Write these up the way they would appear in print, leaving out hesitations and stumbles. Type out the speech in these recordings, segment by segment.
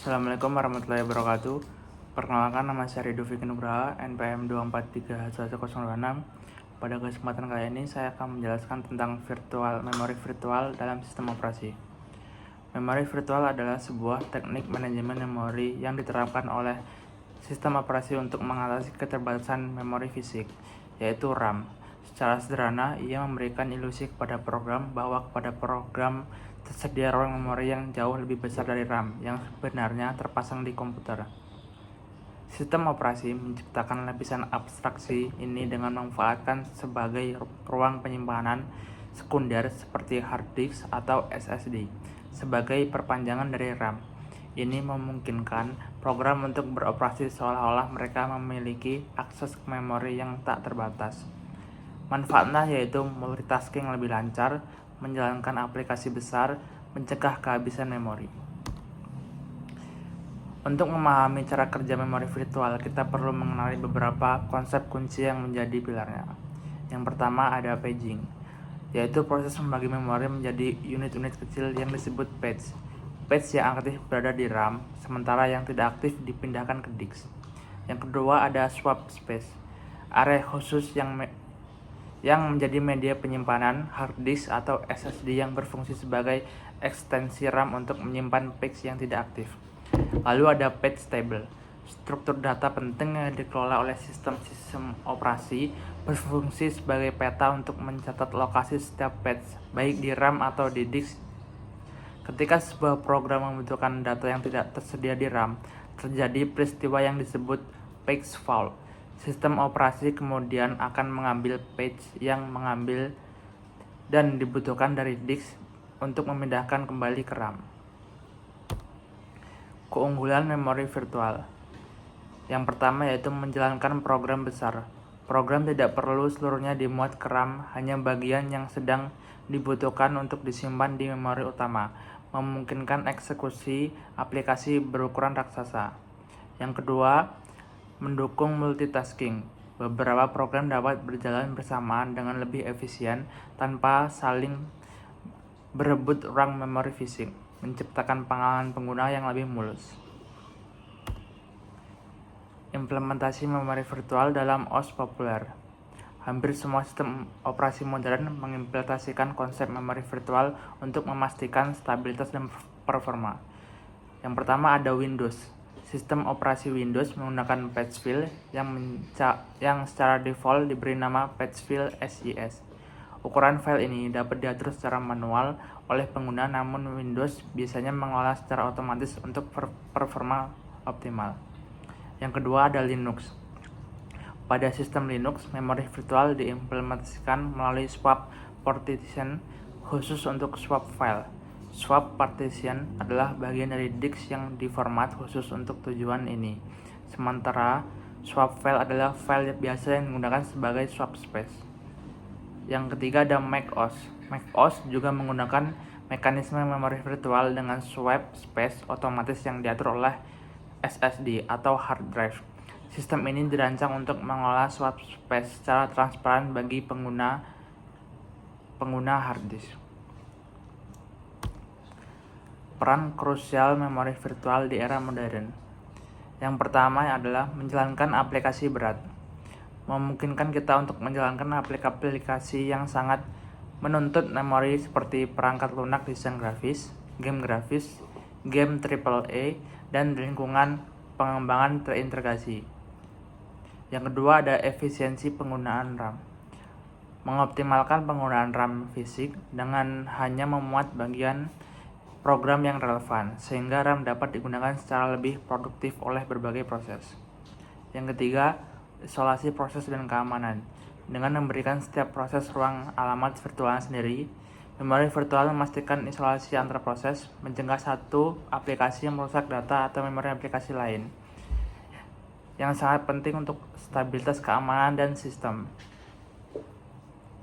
Assalamualaikum warahmatullahi wabarakatuh. Perkenalkan, nama saya Ridho Fikri Nugraha, NPM 2431126. Pada kesempatan kali ini saya akan menjelaskan tentang memori virtual dalam sistem operasi. Memori virtual adalah sebuah teknik manajemen memori yang diterapkan oleh sistem operasi untuk mengatasi keterbatasan memori fisik, yaitu RAM. Secara sederhana, ia memberikan ilusi kepada program bahwa kepada program tersedia ruang memori yang jauh lebih besar dari RAM yang sebenarnya terpasang di komputer. Sistem operasi menciptakan lapisan abstraksi ini dengan memanfaatkan sebagai ruang penyimpanan sekunder seperti hard disk atau SSD sebagai perpanjangan dari RAM. Ini memungkinkan program untuk beroperasi seolah-olah mereka memiliki akses ke memori yang tak terbatas. Manfaatnya yaitu multitasking lebih lancar, menjalankan aplikasi besar, mencegah kehabisan memori. Untuk memahami cara kerja memori virtual, kita perlu mengenali beberapa konsep kunci yang menjadi pilarnya. Yang pertama ada paging, yaitu proses membagi memori menjadi unit-unit kecil yang disebut page. Page yang aktif berada di RAM, sementara yang tidak aktif dipindahkan ke disk. Yang kedua ada swap space, area khusus yang menjadi media penyimpanan hard disk atau SSD yang berfungsi sebagai ekstensi RAM untuk menyimpan page yang tidak aktif. Lalu ada page table, struktur data penting yang dikelola oleh sistem operasi berfungsi sebagai peta untuk mencatat lokasi setiap page, baik di RAM atau di disk. Ketika sebuah program membutuhkan data yang tidak tersedia di RAM, terjadi peristiwa yang disebut page fault. Sistem operasi kemudian akan mengambil page yang mengambil dan dibutuhkan dari disk untuk memindahkan kembali ke RAM. Keunggulan memori virtual. Yang pertama yaitu menjalankan program besar. Program tidak perlu seluruhnya dimuat ke RAM, hanya bagian yang sedang dibutuhkan untuk disimpan di memori utama, memungkinkan eksekusi aplikasi berukuran raksasa. Yang kedua, mendukung multitasking. Beberapa program dapat berjalan bersamaan dengan lebih efisien tanpa saling berebut ruang memori fisik, menciptakan pengalaman pengguna yang lebih mulus. Implementasi memori virtual dalam OS populer. Hampir semua sistem operasi modern mengimplementasikan konsep memori virtual untuk memastikan stabilitas dan performa. Yang pertama ada Windows. Sistem operasi Windows menggunakan patch file yang secara default diberi nama patch file SIS. Ukuran file ini dapat diatur secara manual oleh pengguna, namun Windows biasanya mengolah secara otomatis untuk performa optimal. Yang kedua ada Linux. Pada sistem Linux, memori virtual diimplementasikan melalui swap partition khusus untuk swap file. Swap partition adalah bagian dari disk yang diformat khusus untuk tujuan ini. Sementara swap file adalah file biasa yang digunakan sebagai swap space. Yang ketiga ada macOS. macOS juga menggunakan mekanisme memori virtual dengan swap space otomatis yang diatur oleh SSD atau hard drive. Sistem ini dirancang untuk mengolah swap space secara transparan bagi pengguna hard disk. Peran krusial memori virtual di era modern. Yang pertama adalah menjalankan aplikasi berat. Memungkinkan kita untuk menjalankan aplikasi yang sangat menuntut memori seperti perangkat lunak desain grafis, game AAA, dan lingkungan pengembangan terintegrasi. Yang kedua ada efisiensi penggunaan RAM. Mengoptimalkan penggunaan RAM fisik dengan hanya memuat bagian program yang relevan, sehingga RAM dapat digunakan secara lebih produktif oleh berbagai proses. Yang ketiga, isolasi proses dan keamanan. Dengan memberikan setiap proses ruang alamat virtual sendiri, memori virtual memastikan isolasi antar proses, mencegah satu aplikasi yang merusak data atau memori aplikasi lain, yang sangat penting untuk stabilitas keamanan dan sistem.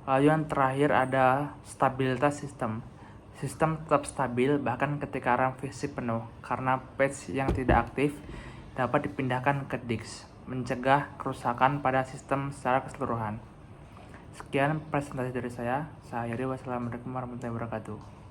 Lalu yang terakhir ada stabilitas sistem. Sistem tetap stabil bahkan ketika RAM fisik penuh, karena patch yang tidak aktif dapat dipindahkan ke disk, mencegah kerusakan pada sistem secara keseluruhan. Sekian presentasi dari saya. Saya akhiri. Wassalamualaikum warahmatullahi wabarakatuh.